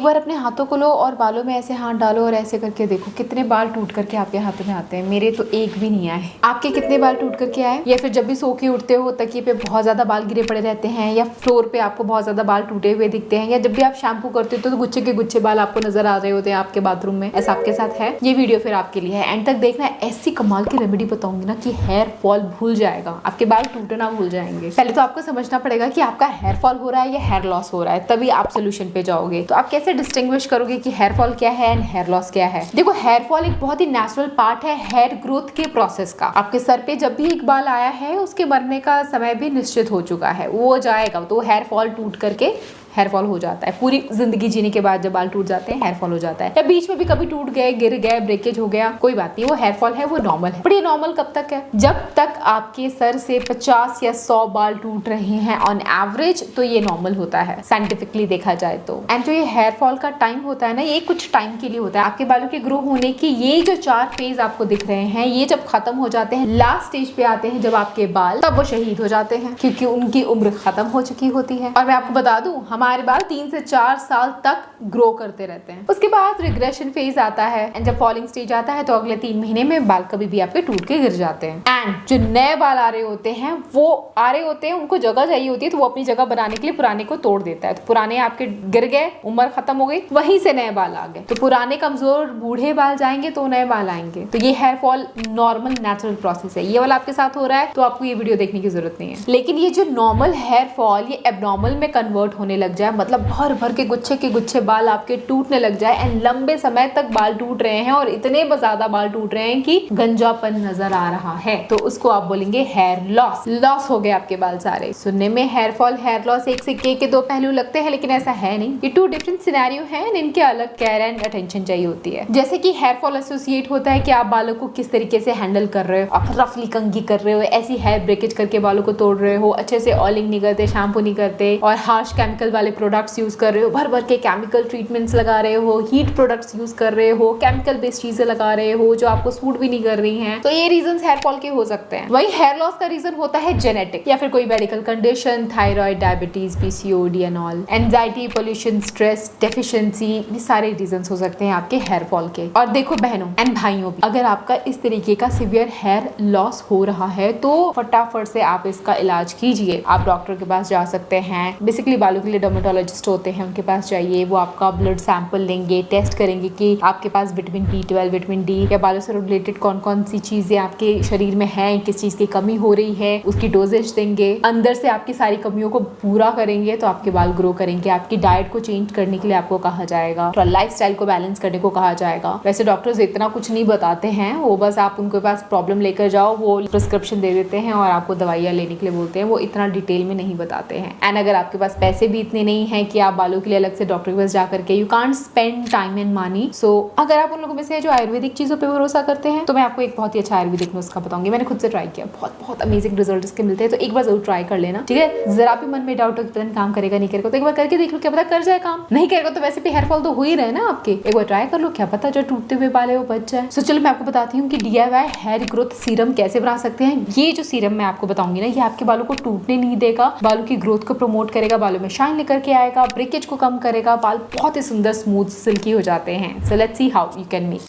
बार अपने हाथों को लो और बालों में ऐसे हाथ डालो और ऐसे करके देखो कितने बाल टूट करके आपके हाथों में आते हैं। मेरे तो एक भी नहीं आए। आपके कितने बाल टूट करके आए? या फिर जब भी सो के उठते हो तकिए पे बहुत ज्यादा बाल गिरे पड़े रहते हैं, या फ्लोर पे आपको बहुत ज्यादा बाल टूटे हुए दिखते हैं, या जब भी आप शैम्पू करते हो तो गुच्छे के गुच्छे बाल आपको नजर आ रहे होते हैं आपके बाथरूम में, ऐसा आपके साथ है? ये वीडियो फिर आपके लिए है, एंड तक देखना। ऐसी कमाल की रेमेडी बताऊंगी ना कि हेयर फॉल भूल जाएगा, आपके बाल टूटना भूल जाएंगे। पहले तो आपको समझना पड़ेगा कि आपका हेयर फॉल हो रहा है या हेयर लॉस हो रहा है, तभी आप सोल्यूशन पे जाओगे। तो आप कैसे डिस्टिंग्विश करोगे कि हेयर फॉल क्या है एंड हेयर लॉस क्या है? देखो, हेयर फॉल एक बहुत ही नेचुरल पार्ट है हेयर ग्रोथ के प्रोसेस का। आपके सर पे जब भी एक बाल आया है उसके मरने का समय भी निश्चित हो चुका है, वो जाएगा। तो हेयर फॉल टूट करके हेयर फॉल हो जाता है। पूरी जिंदगी जीने के बाद जब बाल टूट जाते हैं हेयर फॉल हो जाता है, या बीच में भी कभी टूट गए, गिर गए, ब्रेकेज हो गया, कोई बात नहीं, वो हेयर फॉल है, वो नॉर्मल है। पर ये नॉर्मल कब तक है? जब तक आपके सर से 50 या 100 बाल टूट रहे हैं ऑन एवरेज, तो ये नॉर्मल होता है साइंटिफिकली देखा जाए तो। एंड जो ये हेयर फॉल का टाइम होता है ना, ये कुछ टाइम के लिए होता है। आपके बालों के ग्रो होने की ये जो 4 फेज आपको दिख रहे हैं, ये जब खत्म हो जाते हैं, लास्ट स्टेज पे आते हैं जब आपके बाल, तब वो शहीद हो जाते हैं क्योंकि उनकी उम्र खत्म हो चुकी होती है। और मैं आपको बता दूं, हमारे बाल 3 से 4 साल तक ग्रो करते रहते हैं। उसके बाद रिग्रेशन फेज आता है, एंड जब फॉलिंग स्टेज आता है तो अगले 3 महीने में बाल कभी भी आपके टूट के गिर जाते हैं। एंड जो नए बाल आ रहे होते हैं, वो आ रहे होते हैं, उनको जगह चाहिए होती है, तो वो अपनी जगह बनाने के लिए पुराने को तोड़ देता है। तो पुराने आपके गिर गए, उम्र खत्म हो गई, वहीं से नए बाल आ गए। तो पुराने कमजोर बूढ़े बाल जाएंगे तो नए बाल आएंगे। तो ये hair fall normal natural process है। ये वाला आपके साथ हो रहा है तो आपको ये वीडियो देखने की जरूरत नहीं है। लेकिन ये जो नॉर्मल हेयर फॉल ये एबनॉर्मल में कन्वर्ट होने लग जाए, मतलब भर भर के गुच्छे बाल आपके टूटने लग जाए, एंड लंबे समय तक बाल टूट रहे हैं और इतने ज्यादा बाल टूट रहे हैं कि गंजापन नजर आ रहा है, तो उसको आप बोलेंगे हेयर लॉस। लॉस हो गए आपके बाल सारे। सुनने में हेयर फॉल, हेयर लॉस एक सिक्के के 2 पहलू लगते हैं, लेकिन ऐसा है नहीं। ये 2 डिफरेंट सिनेरियो हैं, इनके अलग केयर एंड अटेंशन चाहिए होती है। जैसे कि हेयर फॉल एसोसिएट होता है कि आप बालों को किस तरीके से हैंडल कर रहे हो, आप रफली कंघी कर रहे हो, ऐसी हेयर ब्रेकेज करके बालों को तोड़ रहे हो, अच्छे से ऑयलिंग नहीं करते, शैम्पू नहीं करते, और हार्श केमिकल वाले प्रोडक्ट्स यूज कर रहे हो, भर भर के केमिकल ट्रीटमेंट्स लगा रहे हो, हीट प्रोडक्ट्स यूज कर रहे हो, केमिकल बेस्ड चीजें लगा रहे हो जो आपको सूट भी नहीं कर रही हैं। तो ये रीजंस हेयर फॉल के हो सकते हैं। वही हेयर लॉस का रीजन होता है जेनेटिक, या फिर कोई medical condition, thyroid, diabetes, PCOD and all, anxiety, pollution, stress, deficiency, ये सारे रीजंस हो सकते हैं आपके हेयर फॉल के। और देखो बहनों एंड भाइयों भी, अगर आपका इस तरीके का सिवियर हेयर लॉस हो रहा है तो फटाफट से आप इसका इलाज कीजिए। आप डॉक्टर के पास जा सकते हैं। बेसिकली बालों के लिए डर्मेटोलॉजिस्ट होते हैं, उनके पास जाइए। वो आपका ब्लड सैंपल लेंगे, टेस्ट करेंगे कि आपके पास विटामिन B12, विटामिन D या बालों से रिलेटेड कौन कौन सी चीजें आपके शरीर में है, किस चीज की कमी हो रही है, उसकी डोजेज देंगे। अंदर से आपकी सारी कमियों को पूरा करेंगे तो आपके बाल ग्रो करेंगे। आपकी डाइट को चेंज करने के लिए आपको कहा जाएगा, तो लाइफस्टाइल को बैलेंस करने को कहा जाएगा। वैसे डॉक्टर्स इतना कुछ नहीं बताते हैं, वो बस आप उनके पास प्रॉब्लम लेकर जाओ, वो प्रिस्क्रिप्शन दे देते हैं और आपको दवाइयाँ लेने के लिए बोलते हैं। वो इतना डिटेल में नहीं बताते हैं। एंड अगर आपके पास पैसे भी इतने नहीं है कि आप बालों के लिए अलग से डॉक्टर के पास जा करके, you can't spend time and money. So अगर आप उन लोगों में से जो आयुर्वेदिक चीजों पे भरोसा करते हैं, तो मैं आपको एक बहुत ही अच्छा आयुर्वेदिक नुस्खा बताऊंगी। मैंने खुद से ट्राई किया, बहुत अमेजिंग रिजल्ट इसके मिलते हैं। तो एक बार जरूर ट्राई कर लेना, ठीक है? जरा भी मन में डाउट हो कि पता नहीं काम करेगा नहीं करेगा, तो एक बार करके देख लो, क्या पता कर जाए काम। नहीं करेगा तो वैसे भी हेयर फॉल तो हो ही रहे ना आपके, एक बार ट्राई कर लो, क्या पता जो टूटते हुए बाल है वो बच जाए। सो चलो मैं आपको बताती हूँ कि DIY हेयर ग्रोथ सीरम कैसे बना सकते हैं। ये जो सीरम मैं आपको बताऊंगी ना, ये आपके बालों को टूटने नहीं देगा, बालों की ग्रोथ को प्रमोट करेगा, बालों में शाइन लेकर के आएगा, ब्रेकेज को कम करेगा, बाल बहुत ही सुंदर स्मूथ सिल्की हो जाते हैं। So let's see how you can make.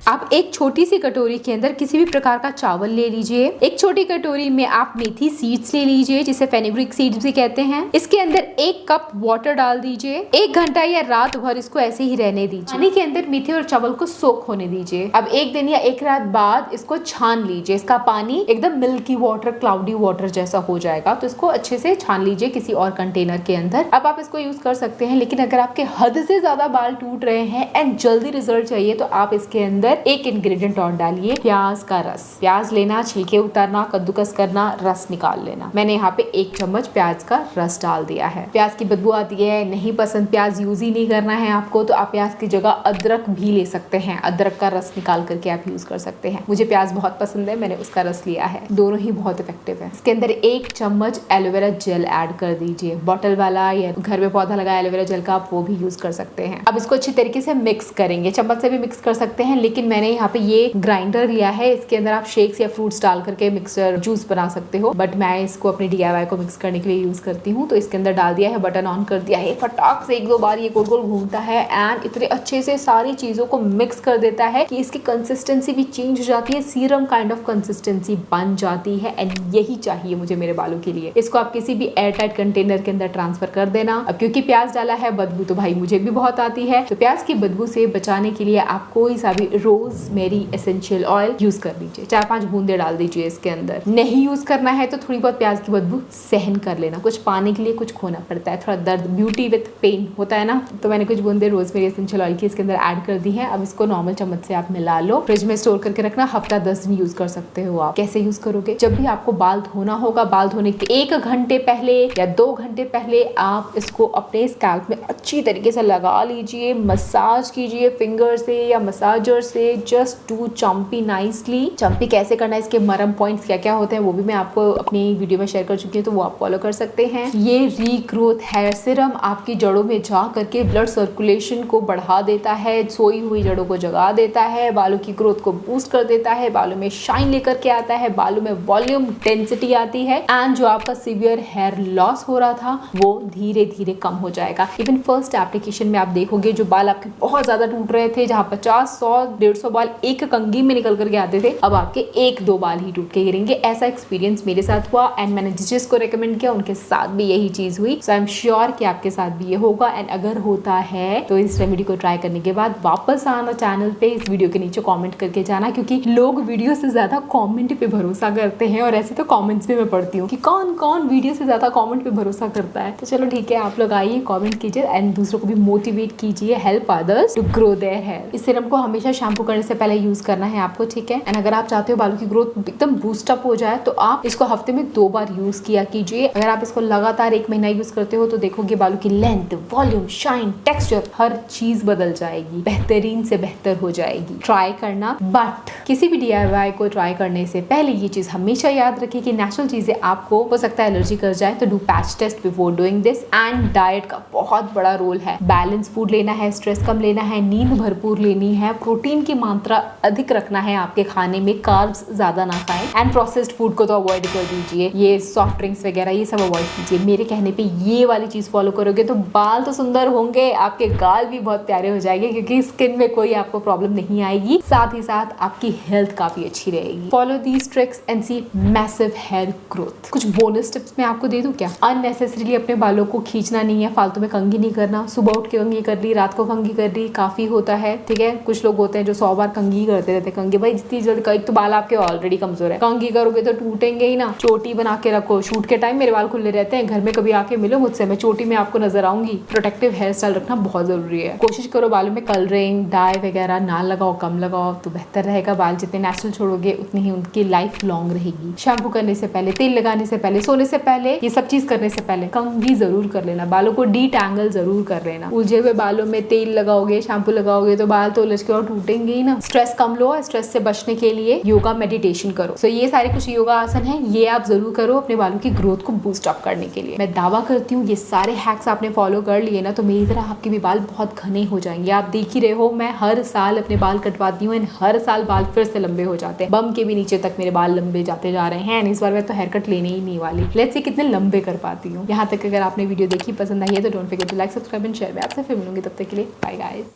आप एक छोटी सी कटोरी के अंदर किसी भी प्रकार का चावल ले लीजिए। एक छोटी कटोरी में आप मेथी सीड्स ले लीजिए, जिसे फेनुग्रीक सीड्स भी कहते हैं। इसके अंदर 1 कप वाटर डाल दीजिए। 1 घंटा या रात भर इसको ऐसे ही रहने दीजिए। पानी के अंदर मेथी और चावल को सोक होने दीजिए। अब 1 दिन या 1 रात बाद इसको छान लीजिए। इसका पानी एकदम मिल्की वाटर, क्लाउडी वाटर जैसा हो जाएगा, तो इसको अच्छे से छान लीजिए किसी और कंटेनर के अंदर। अब आप इसको यूज कर सकते हैं, लेकिन अगर आपके हद से ज्यादा बाल टूट रहे हैं एंड जल्दी रिजल्ट चाहिए, तो आप इसके अंदर एक इंग्रेडिएंट और डालिए, प्याज का रस। प्याज लेना, छिलके उतारना, कद्दूकस करना, रस निकाल लेना। मैंने यहाँ पे 1 चम्मच प्याज का रस डाल दिया है। प्याज की बदबू आती है, नहीं पसंद, प्याज यूज ही नहीं करना है आपको, तो आप प्याज की जगह अदरक भी ले सकते हैं। अदरक का रस निकाल करके आप यूज कर सकते हैं। मुझे प्याज बहुत पसंद है, मैंने उसका रस लिया है। दोनों ही बहुत इफेक्टिव है। इसके अंदर 1 चम्मच एलोवेरा जेल ऐड कर दीजिए। बॉटल वाला या घर में पौधा लगा एलोवेरा जेल का, आप वो भी यूज कर सकते हैं। अब इसको अच्छी तरीके से मिक्स करेंगे। चम्मच से भी मिक्स कर सकते हैं, लेकिन मैंने यहाँ पे ये ग्राइंडर लिया है, इसके अंदर आप शेक्स या फ्रूट्स डाल करके मिक्सर जूस बना सकते हो, बट मैं इसको अपने DIY को मिक्स करने के लिए यूज करती हूँ। तो इसके अंदर डाल दिया है, बटन ऑन कर दिया है, फटाक से 1-2 बार ये गोल गोल घूमता है एंड इतने अच्छे से सारी चीजों को मिक्स कर देता है कि इसकी कंसिस्टेंसी भी चेंज हो जाती है, सीरम काइंड ऑफ कंसिस्टेंसी बन जाती है एंड यही चाहिए मुझे मेरे बालों के लिए। इसको आप किसी भी एयर टाइट कंटेनर के अंदर ट्रांसफर कर देना। अब क्योंकि प्याज डाला है, बदबू तो भाई मुझे भी बहुत आती है, तो प्याज की बदबू से बचाने के लिए आप कोई सा भी रोजमेरी एसेंशियल ऑयल यूज कर लीजिए, 4-5 बूंदे डाल दीजिए इसके अंदर। नहीं यूज करना है तो थोड़ी बहुत प्याज की बदबू सहन कर लेना, कुछ पाने के लिए कुछ खोना पड़ता है, थोड़ा दर्द, ब्यूटी विद पेन होता है ना। तो मैंने कुछ बूंदे रोजमेरी एसेंशियल ऑयल की इसके अंदर ऐड कर दी है। अब इसको नॉर्मल चम्मच से आप मिला लो, फ्रिज में स्टोर करके रखना, हफ्ता 10 दिन यूज कर सकते हो आप। कैसे यूज करोगे? जब भी आपको बाल धोना होगा, बाल धोने के 1 घंटे पहले या 2 घंटे पहले आप इसको अपने स्कैल्प में अच्छी तरीके से लगा लीजिए, मसाज कीजिए फिंगर से या मसाजर से, just do champi nicely. Champi कैसे करना है, इसके मरम पॉइंट्स क्या क्या होते हैं वो भी मैं आपको अपनी वीडियो में शेयर कर चुकी हूँ, तो वो आप फॉलो कर सकते हैं। ये रीग्रोथ हेयर सीरम आपकी जड़ों में जा करके ब्लड सर्कुलेशन को बढ़ा देता है, सोई हुई जड़ों को जगा देता है, बालों की ग्रोथ को बूस्ट कर देता है, बालों में शाइन लेकर के आता है, बालों में वॉल्यूम डेंसिटी आती है एंड जो आपका सीवियर हेयर लॉस हो रहा था वो धीरे धीरे कम हो जाएगा। इवन फर्स्ट एप्लीकेशन में आप देखोगे जो बाल आपके बहुत ज्यादा टूट रहे थे, जहाँ 50, 100, 150 बाल एक कंघी में निकल करके आते थे, अब आपके 1-2 बाल ही टूट के गिरेंगे। ऐसा एक्सपीरियंस मेरे साथ हुआ एंड मैंने जिसको रेकमेंड किया उनके साथ भी यही चीज हुई। सो आई एम श्योर कि आपके साथ भी ये होगा एंड अगर होता है तो इस रेमेडी को ट्राई करने के बाद वापस आना चैनल पे, इस वीडियो के नीचे कमेंट करके जाना, क्योंकि लोग वीडियो से ज्यादा कमेंट पे भरोसा करते हैं और ऐसे तो कमेंट्स भी मैं पढ़ती हूँ कि कौन कौन वीडियो से ज्यादा कमेंट पे भरोसा करता है। तो चलो ठीक है, आप लोग आइए, कमेंट कीजिए एंड दूसरों को भी मोटिवेट कीजिए, help others to grow their hair. इस सीरम को हमेशा शैम्पू करने से पहले यूज करना है आपको, ठीक है। एंड अगर आप चाहते हो बालों की ग्रोथ एकदम बूस्ट अप हो जाए तो आप इसको हफ्ते में 2 बार यूज किया कीजिए। अगर आप इसको लगातार 1 महीना यूज करते हो तो देखोगे बालों की लेंथ, वॉल्यूम, शाइन, टेक्सचर, हर चीज बदल जाएगी, बेहतरीन से बेहतर हो जाएगी। ट्राई करना, बट किसी भी DIY को ट्राई करने से पहले ये चीज हमेशा याद रखिए कि नेचुरल चीजें आपको हो सकता है एलर्जी कर जाए, तो do patch test before doing this. And diet का बहुत बड़ा रोल है, बैलेंस फूड लेना है, स्ट्रेस कम लेना है, नींद भरपूर लेनी है, प्रोटीन की मात्रा अधिक रखना है आपके खाने में, कार्ब्स ज्यादा ना खाएं एंड प्रोसेस्ड फूड को तो अवॉइड कर दीजिए, ये सॉफ्ट ड्रिंक्स वगैरह ये सब अवॉइड कीजिए। मेरे कहने पे ये वाली चीज फॉलो करोगे तो बाल तो सुंदर होंगे, आपके गाल भी बहुत प्यारे हो जाएंगे, क्योंकि स्किन में कोई आपको प्रॉब्लम नहीं आएगी, साथ ही साथ आपकी हेल्थ काफी अच्छी रहेगी। Follow these tricks and see massive hair growth. कुछ बोनस टिप्स मैं आपको दे दूं क्या? अननेसेसरीली अपने बालों को खींचना नहीं है, फालतू में कंघी नहीं करना, सुबह उठ के कंघी कर ली, रात को कंघी कर ली, काफी होता है, ठीक है। कुछ लोग होते हैं जो 100 बार कंघी करते रहते हैं। कंघी भाई जितनी जल्दी, कई तो बाल आपके ऑलरेडी कमजोर है, कंघी करोगे तो टूटेंगे ही ना। चोटी बना के रखो, शूट के टाइम मेरे बाल खुले रहते हैं, घर में कभी आके मिलो मुझसे, मैं चोटी में आपको नजर आऊंगी। प्रोटेक्टिव हेयर स्टाइल रखना बहुत जरूरी है। कोशिश करो बालों में कलरिंग, डाई वगैरह ना लगाओ, कम लगाओ तो बेहतर रहेगा। बाल जितने नेचुरल छोड़ोगे उतनी ही उनकी लाइफ लॉन्ग रहेगी। शैम्पू करने से पहले, तेल लगाने से पहले, सोने से पहले, ये सब चीज करने से पहले कंघी जरूर कर लेना, बालों को डीटैंगल जरूर कर लेना। उलझे हुए बालों में तेल लगाओगे, शैम्पू लगाओगे तो बाल तो उलझ के और टूटेंगे ही ना। स्ट्रेस कम लो, स्ट्रेस से बचने के लिए योगा, मेडिटेशन करो। सो ये सारे कुछ योगा आसन है, ये आप जरूर करो अपने बालों की ग्रोथ को बूस्ट अप करने के लिए। मैं दावा करती हूँ ये सारे हैक्स आपने फॉलो कर लिए ना तो मेरी तरह आपके भी बाल बहुत घने हो जाएंगे। आप देख ही रहे हो, मैं हर साल अपने बाल कटवाती हूँ एंड हर साल बाल फिर से लंबे हो जाते हैं, बम के भी नीचे तक मेरे बाल लंबे जाते जा रहे हैं। इस बार मैं तो हेयर कट लेने ही नहीं वाली, लेट्स सी कितने लंबे कर पाती हूँ। यहाँ तक अगर आपने वीडियो देखी, पसंद आई है तो don't forget to like, subscribe and share. मैं आपसे फिर मिलूंगी, तब तक के लिए बाय गाइस।